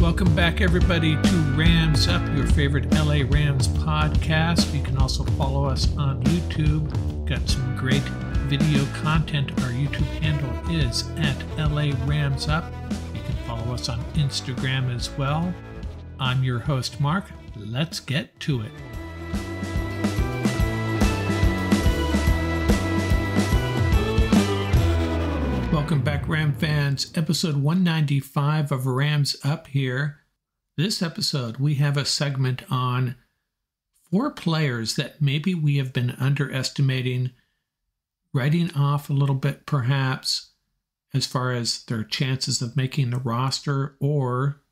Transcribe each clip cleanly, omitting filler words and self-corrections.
Welcome back, everybody, to Rams Up, your favorite LA Rams podcast. You can also follow us on YouTube. Got some great video content. Our YouTube handle is at LA Rams Up. You can follow us on Instagram as well. I'm your host, Mark. Let's get to it. Welcome back, Ram fans. Episode 195 of Rams Up here. This episode, we have a segment on 4 players that maybe we have been underestimating, writing off a little bit perhaps, as far as their chances of making the roster, or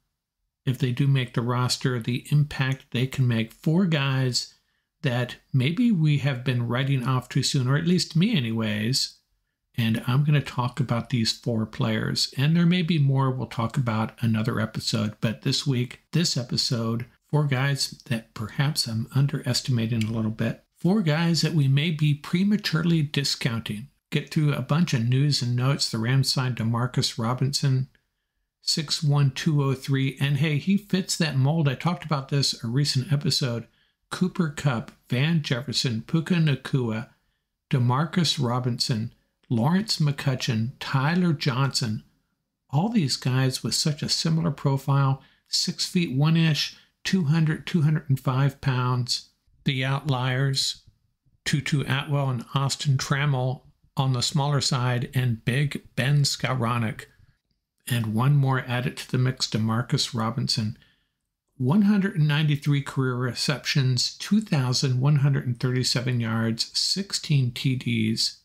if they do make the roster, the impact they can make. 4 guys that maybe we have been writing off too soon, or at least me anyways. And I'm going to talk about these 4 players. And there may be more we'll talk about another episode. But this week, this episode, 4 guys that perhaps I'm underestimating a little bit. 4 guys that we may be prematurely discounting. Get through a bunch of news and notes. The Rams signed Demarcus Robinson, 6'1", and hey, he fits that mold. I talked about this a recent episode. Cooper Kupp, Van Jefferson, Puka Nacua, Demarcus Robinson, Lawrence McCutcheon, Tyler Johnson, all these guys with such a similar profile, 6 feet 1-ish, 200, 205 pounds. The outliers, Tutu Atwell and Austin Trammell on the smaller side, and Big Ben Skowronek. And one more added to the mix, Demarcus Robinson. 193 career receptions, 2,137 yards, 16 TDs.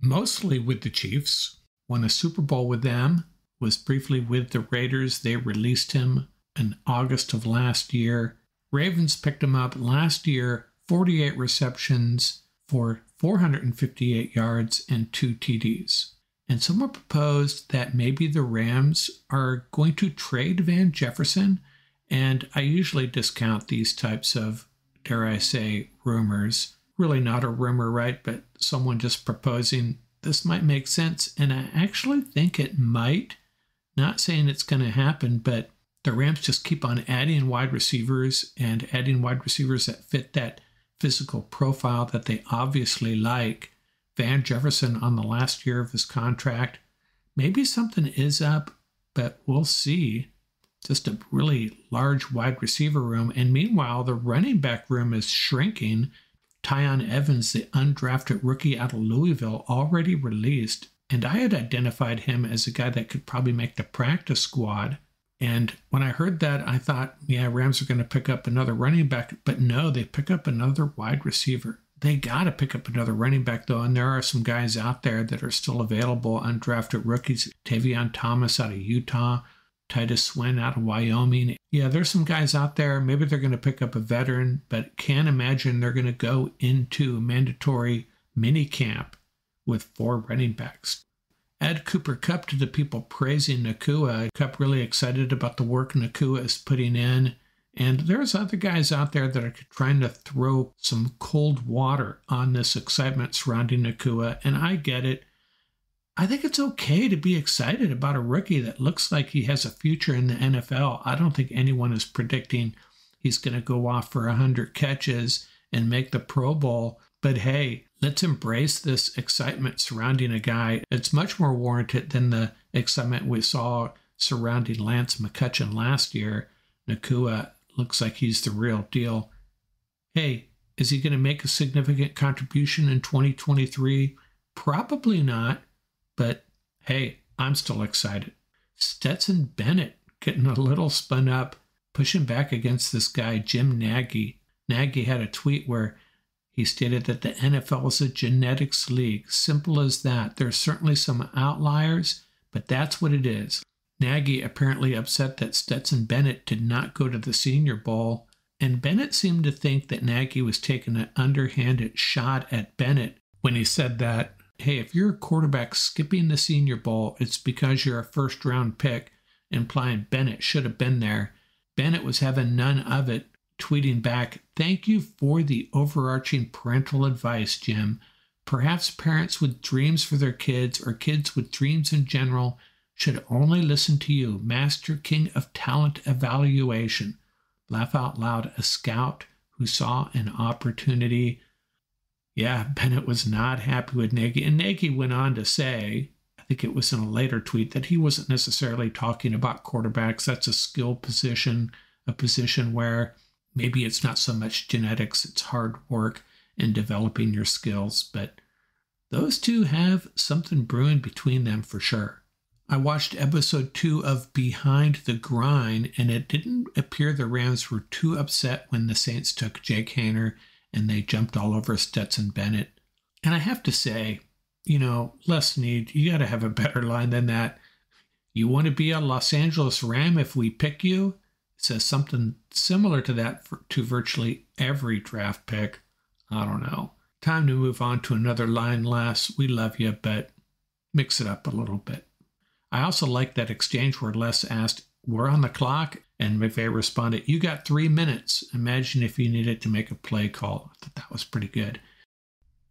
Mostly with the Chiefs, won a Super Bowl with them, was briefly with the Raiders. They released him in August of last year. Ravens picked him up last year, 48 receptions for 458 yards and 2 TDs. And someone proposed that maybe the Rams are going to trade Van Jefferson, and I usually discount these types of, dare I say, rumors. Really not a rumor, right? But someone just proposing this might make sense. And I actually think it might. Not saying it's going to happen, but the Rams just keep on adding wide receivers and adding wide receivers that fit that physical profile that they obviously like. Van Jefferson on the last year of his contract. Maybe something is up, but we'll see. Just a really large wide receiver room. And meanwhile, the running back room is shrinking. Tyon Evans, the undrafted rookie out of Louisville, already released, and I had identified him as a guy that could probably make the practice squad. And when I heard that, I thought, yeah, Rams are going to pick up another running back, but no, they pick up another wide receiver. They got to pick up another running back, though, and there are some guys out there that are still available, undrafted rookies. Tavion Thomas out of Utah, Titus Swin out of Wyoming. Yeah, there's some guys out there. Maybe they're going to pick up a veteran, but can't imagine they're going to go into mandatory mini camp with 4 running backs. Add Cooper Kupp to the people praising Nacua. Kupp really excited about the work Nacua is putting in. And there's other guys out there that are trying to throw some cold water on this excitement surrounding Nacua, and I get it. I think it's okay to be excited about a rookie that looks like he has a future in the NFL. I don't think anyone is predicting he's going to go off for 100 catches and make the Pro Bowl. But hey, let's embrace this excitement surrounding a guy. It's much more warranted than the excitement we saw surrounding Lance McCutcheon last year. Nacua looks like he's the real deal. Hey, is he going to make a significant contribution in 2023? Probably not. But hey, I'm still excited. Stetson Bennett getting a little spun up, pushing back against this guy, Jim Nagy. Nagy had a tweet where he stated that the NFL is a genetics league. Simple as that. There's certainly some outliers, but that's what it is. Nagy apparently upset that Stetson Bennett did not go to the Senior Bowl, and Bennett seemed to think that Nagy was taking an underhanded shot at Bennett when he said that, hey, if you're a quarterback skipping the Senior Bowl, it's because you're a first-round pick, implying Bennett should have been there. Bennett was having none of it, tweeting back, "Thank you for the overarching parental advice, Jim. Perhaps parents with dreams for their kids, or kids with dreams in general, should only listen to you, Master King of Talent Evaluation. Laugh out loud, a scout who saw an opportunity. Yeah, Bennett was not happy with Nagy, and Nagy went on to say, I think it was in a later tweet, that he wasn't necessarily talking about quarterbacks. That's a skill position, a position where maybe it's not so much genetics, it's hard work in developing your skills, but those two have something brewing between them for sure. I watched episode 2 of Behind the Grind, and it didn't appear the Rams were too upset when the Saints took Jake Haener and they jumped all over Stetson Bennett. And I have to say, Les Snead, you got to have a better line than that. You want to be a Los Angeles Ram if we pick you? It says something similar to that to virtually every draft pick. I don't know. Time to move on to another line, Les. We love you, but mix it up a little bit. I also like that exchange where Les asked, we're on the clock, and McVay responded, you got 3 minutes. Imagine if you needed to make a play call. I thought that was pretty good.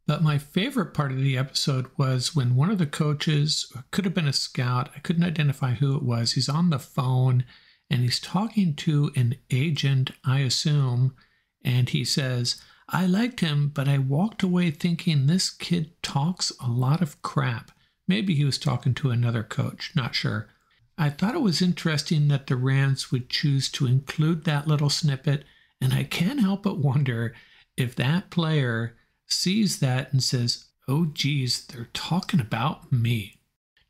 But my favorite part of the episode was when one of the coaches, could have been a scout, I couldn't identify who it was, he's on the phone and he's talking to an agent, I assume, and he says, I liked him, but I walked away thinking this kid talks a lot of crap. Maybe he was talking to another coach, not sure. I thought it was interesting that the Rams would choose to include that little snippet, and I can't help but wonder if that player sees that and says, oh geez, they're talking about me.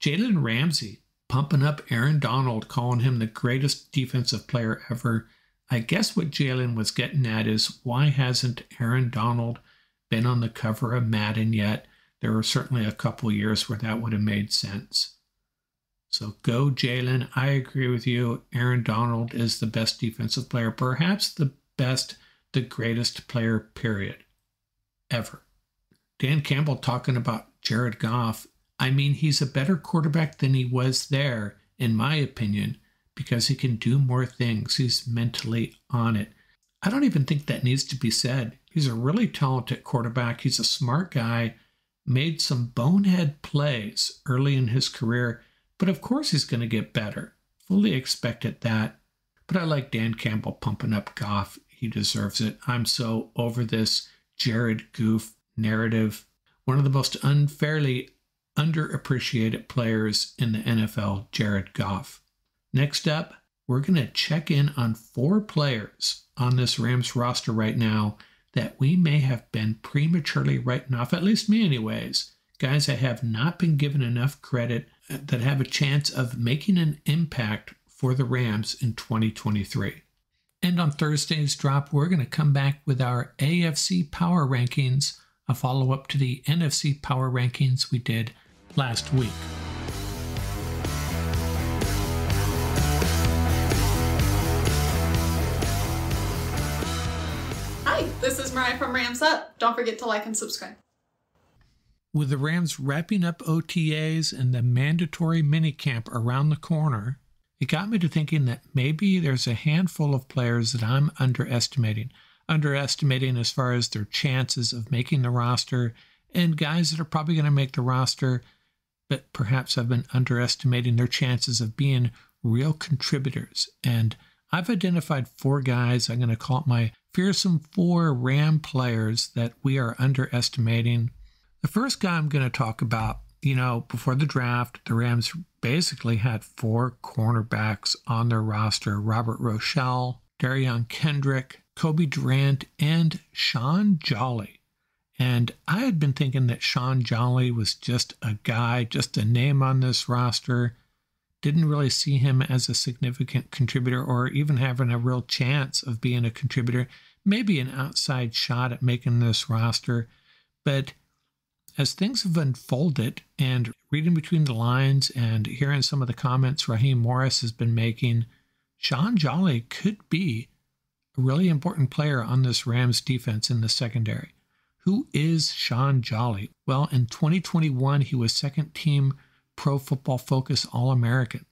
Jalen Ramsey pumping up Aaron Donald, calling him the greatest defensive player ever. I guess what Jalen was getting at is, why hasn't Aaron Donald been on the cover of Madden yet? There were certainly a couple years where that would have made sense. So go Jalen. I agree with you. Aaron Donald is the best defensive player, perhaps the best, the greatest player, period, ever. Dan Campbell talking about Jared Goff. I mean, he's a better quarterback than he was there, in my opinion, because he can do more things. He's mentally on it. I don't even think that needs to be said. He's a really talented quarterback. He's a smart guy, made some bonehead plays early in his career, but of course he's going to get better. Fully expected that. But I like Dan Campbell pumping up Goff. He deserves it. I'm so over this Jared Goof narrative. One of the most unfairly underappreciated players in the NFL, Jared Goff. Next up, we're going to check in on 4 players on this Rams roster right now that we may have been prematurely writing off, at least me anyways. Guys that have not been given enough credit, that have a chance of making an impact for the Rams in 2023. And on Thursday's drop, we're going to come back with our AFC Power Rankings, a follow-up to the NFC Power Rankings we did last week. Hi, this is Mariah from Rams Up. Don't forget to like and subscribe. With the Rams wrapping up OTAs and the mandatory minicamp around the corner, it got me to thinking that maybe there's a handful of players that I'm underestimating as far as their chances of making the roster, and guys that are probably going to make the roster, but perhaps I've been underestimating their chances of being real contributors. And I've identified 4 guys. I'm going to call it my fearsome 4 Ram players that we are underestimating. The first guy I'm going to talk about, before the draft, the Rams basically had 4 cornerbacks on their roster: Robert Rochelle, Darion Kendrick, Kobe Durant, and Sean Jolly. And I had been thinking that Sean Jolly was just a guy, just a name on this roster. Didn't really see him as a significant contributor or even having a real chance of being a contributor. Maybe an outside shot at making this roster. But as things have unfolded, and reading between the lines and hearing some of the comments Raheem Morris has been making, Sean Jolly could be a really important player on this Rams defense in the secondary. Who is Sean Jolly? Well, in 2021, he was second team Pro Football Focus All-American.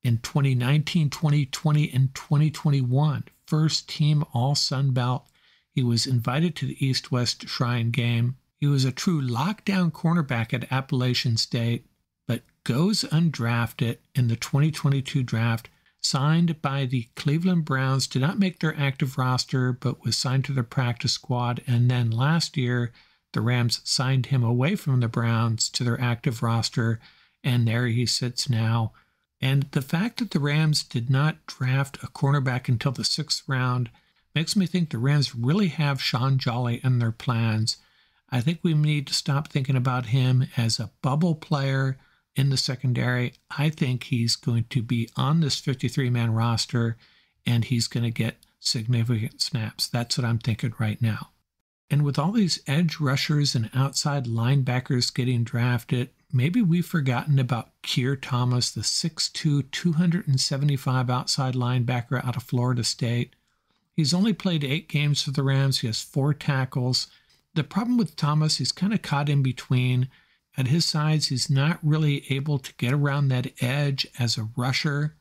In 2019, 2020, and 2021, first team All-Sun Belt. He was invited to the East-West Shrine game. He was a true lockdown cornerback at Appalachian State, but goes undrafted in the 2022 draft, signed by the Cleveland Browns, did not make their active roster, but was signed to their practice squad. And then last year, the Rams signed him away from the Browns to their active roster, and there he sits now. And the fact that the Rams did not draft a cornerback until the 6th round makes me think the Rams really have Sean Jolly in their plans. I think we need to stop thinking about him as a bubble player in the secondary. I think he's going to be on this 53-man roster, and he's going to get significant snaps. That's what I'm thinking right now. And with all these edge rushers and outside linebackers getting drafted, maybe we've forgotten about Keir Thomas, the 6'2", 275 outside linebacker out of Florida State. He's only played 8 games for the Rams. He has 4 tackles. The problem with Thomas, he's kind of caught in between. At his size, he's not really able to get around that edge as a rusher,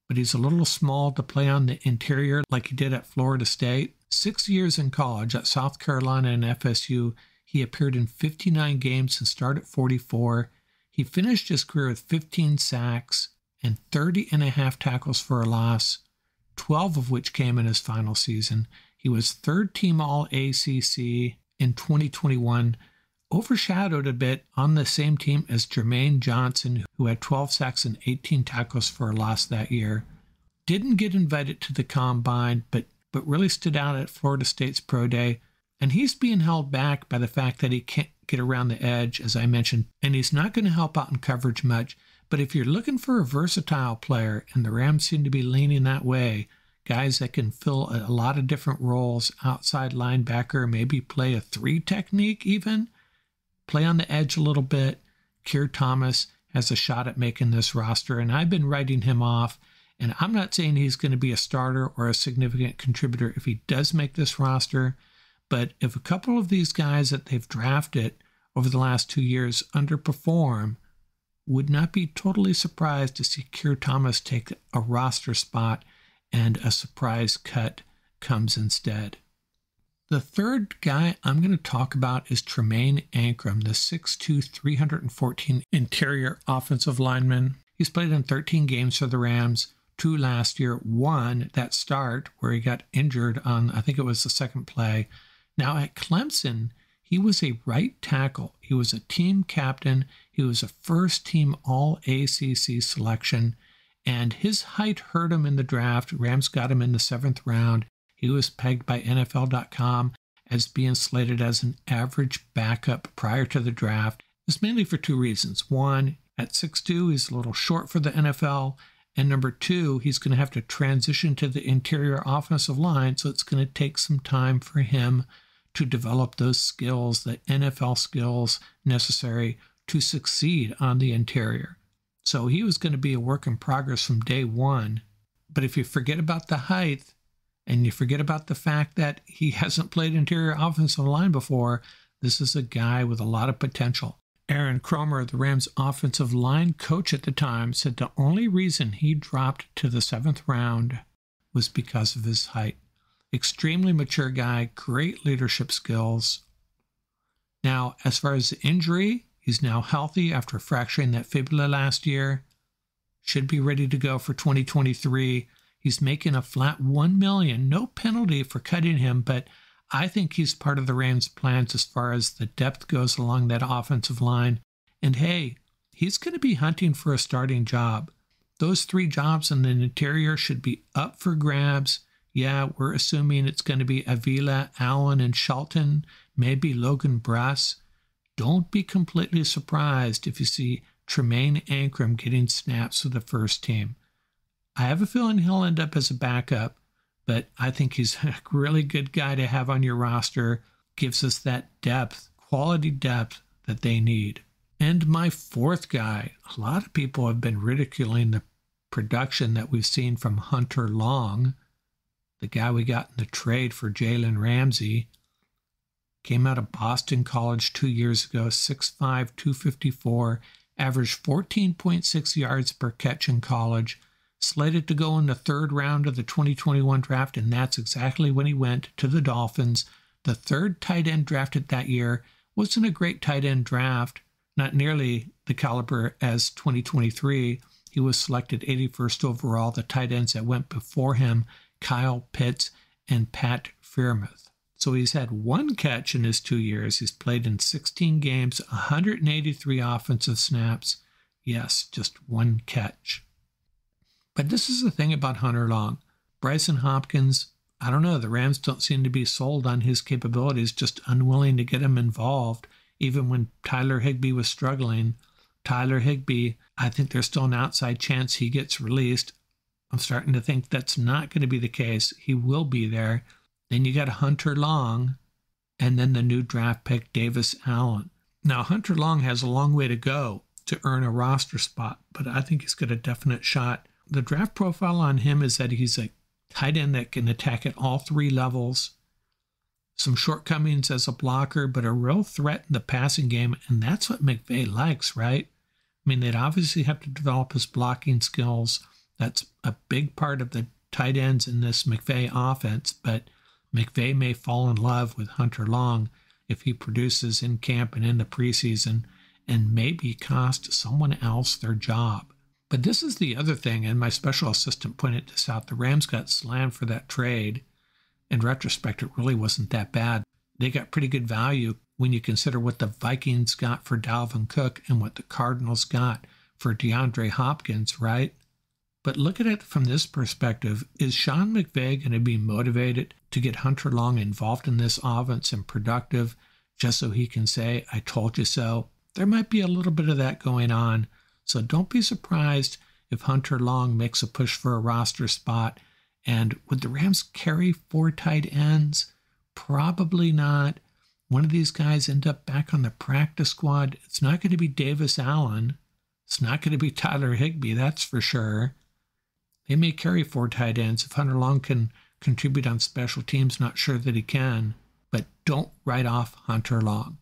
but he's a little small to play on the interior like he did at Florida State. 6 years in college at South Carolina and FSU, he appeared in 59 games and started 44. He finished his career with 15 sacks and 30.5 tackles for a loss, 12 of which came in his final season. He was third-team All-ACC in 2021, overshadowed a bit on the same team as Jermaine Johnson, who had 12 sacks and 18 tackles for a loss that year. Didn't get invited to the Combine, but really stood out at Florida State's Pro Day. And he's being held back by the fact that he can't get around the edge, as I mentioned, and he's not going to help out in coverage much. But if you're looking for a versatile player, and the Rams seem to be leaning that way, guys that can fill a lot of different roles, outside linebacker, maybe play a 3 technique even, play on the edge a little bit, Keir Thomas has a shot at making this roster, and I've been writing him off. And I'm not saying he's going to be a starter or a significant contributor if he does make this roster, but if a couple of these guys that they've drafted over the last 2 years underperform, would not be totally surprised to see Keir Thomas take a roster spot and a surprise cut comes instead. The third guy I'm going to talk about is Tremaine Ankrum, the 6'2", 314 interior offensive lineman. He's played in 13 games for the Rams, 2 last year, 1 that start where he got injured on, I think it was the second play. Now at Clemson, he was a right tackle. He was a team captain. He was a first-team All-ACC selection, and his height hurt him in the draft. Rams got him in the 7th round. He was pegged by NFL.com as being slated as an average backup prior to the draft. It's mainly for 2 reasons. 1, at 6'2", he's a little short for the NFL. And number 2, he's going to have to transition to the interior offensive line, so it's going to take some time for him to develop those skills, the NFL skills necessary to succeed on the interior. So he was going to be a work in progress from day 1. But if you forget about the height and you forget about the fact that he hasn't played interior offensive line before, this is a guy with a lot of potential. Aaron Kromer, the Rams' offensive line coach at the time, said the only reason he dropped to the 7th round was because of his height. Extremely mature guy, great leadership skills. Now, as far as the injury, he's now healthy after fracturing that fibula last year. Should be ready to go for 2023. He's making a flat $1 million, no penalty for cutting him, but I think he's part of the Rams' plans as far as the depth goes along that offensive line. And hey, he's going to be hunting for a starting job. Those 3 jobs in the interior should be up for grabs. Yeah, we're assuming it's going to be Avila, Allen, and Shelton, maybe Logan Bruss. Don't be completely surprised if you see Tremaine Ankrum getting snaps for the first team. I have a feeling he'll end up as a backup, but I think he's a really good guy to have on your roster. Gives us that depth, quality depth that they need. And my 4th guy, a lot of people have been ridiculing the production that we've seen from Hunter Long, the guy we got in the trade for Jalen Ramsey. Came out of Boston College 2 years ago, 6'5", 254, averaged 14.6 yards per catch in college. Slated to go in the 3rd round of the 2021 draft, and that's exactly when he went to the Dolphins. The 3rd tight end drafted that year. Wasn't a great tight end draft, not nearly the caliber as 2023. He was selected 81st overall. The tight ends that went before him, Kyle Pitts and Pat Freiermuth. So he's had one catch in his 2 years. He's played in 16 games, 183 offensive snaps. Yes, just one catch. But this is the thing about Hunter Long. Bryson Hopkins, I don't know, the Rams don't seem to be sold on his capabilities, just unwilling to get him involved, even when Tyler Higbee was struggling. Tyler Higbee, I think there's still an outside chance he gets released. I'm starting to think that's not going to be the case. He will be there. Then you got Hunter Long, and then the new draft pick, Davis Allen. Now, Hunter Long has a long way to go to earn a roster spot, but I think he's got a definite shot. The draft profile on him is that he's a tight end that can attack at all three levels. Some shortcomings as a blocker, but a real threat in the passing game, and that's what McVay likes, right? I mean, they'd obviously have to develop his blocking skills. That's a big part of the tight ends in this McVay offense, but McVay may fall in love with Hunter Long if he produces in camp and in the preseason and maybe cost someone else their job. But this is the other thing, and my special assistant pointed this out. The Rams got slammed for that trade. In retrospect, it really wasn't that bad. They got pretty good value when you consider what the Vikings got for Dalvin Cook and what the Cardinals got for DeAndre Hopkins, right? But look at it from this perspective. Is Sean McVay going to be motivated to get Hunter Long involved in this offense and productive just so he can say, I told you so? There might be a little bit of that going on. So don't be surprised if Hunter Long makes a push for a roster spot. And would the Rams carry 4 tight ends? Probably not. One of these guys end up back on the practice squad. It's not going to be Davis Allen. It's not going to be Tyler Higbee, that's for sure. They may carry 4 tight ends. If Hunter Long can contribute on special teams, not sure that he can. But don't write off Hunter Long.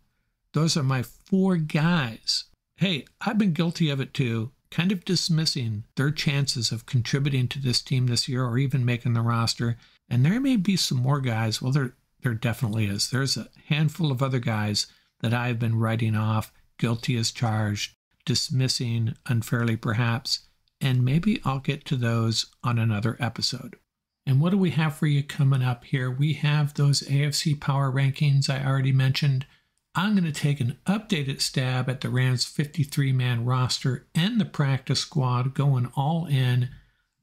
Those are my 4 guys. Hey, I've been guilty of it too, kind of dismissing their chances of contributing to this team this year or even making the roster. And there may be some more guys. Well, there definitely is. There's a handful of other guys that I've been writing off, guilty as charged, dismissing unfairly perhaps, and maybe I'll get to those on another episode. And what do we have for you coming up here? We have those AFC Power Rankings I already mentioned. I'm going to take an updated stab at the Rams' 53-man roster and the practice squad going all in.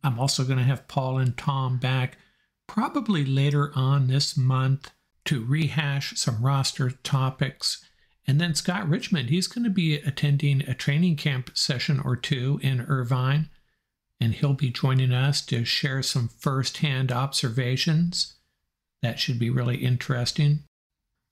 I'm also going to have Paul and Tom back probably later on this month to rehash some roster topics. And then Scott Richmond, he's going to be attending a training camp session or 2 in Irvine, and he'll be joining us to share some firsthand observations. That should be really interesting.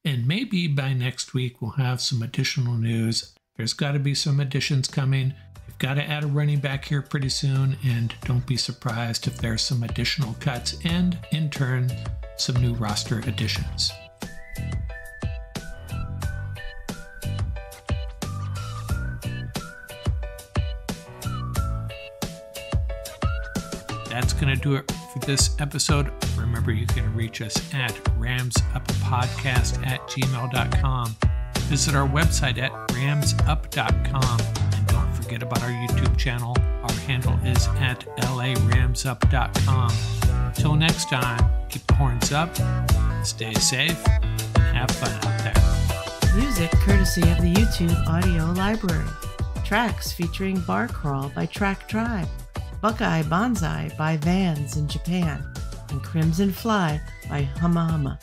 And maybe by next week we'll have some additional news. There's got to be some additions coming. We've got to add a running back here pretty soon, and don't be surprised if there's some additional cuts and, in turn, some new roster additions. That's going to do it for this episode. Remember, you can reach us at ramsuppodcast@gmail.com. Visit our website at ramsup.com. And don't forget about our YouTube channel. Our handle is at laramsup.com. Till next time, keep the horns up, stay safe, and have fun out there. Music courtesy of the YouTube audio library. Tracks featuring Bar Crawl by Track Tribe. Buckeye Bonzai by Vans in Japan, and Crimson Fly by Huma.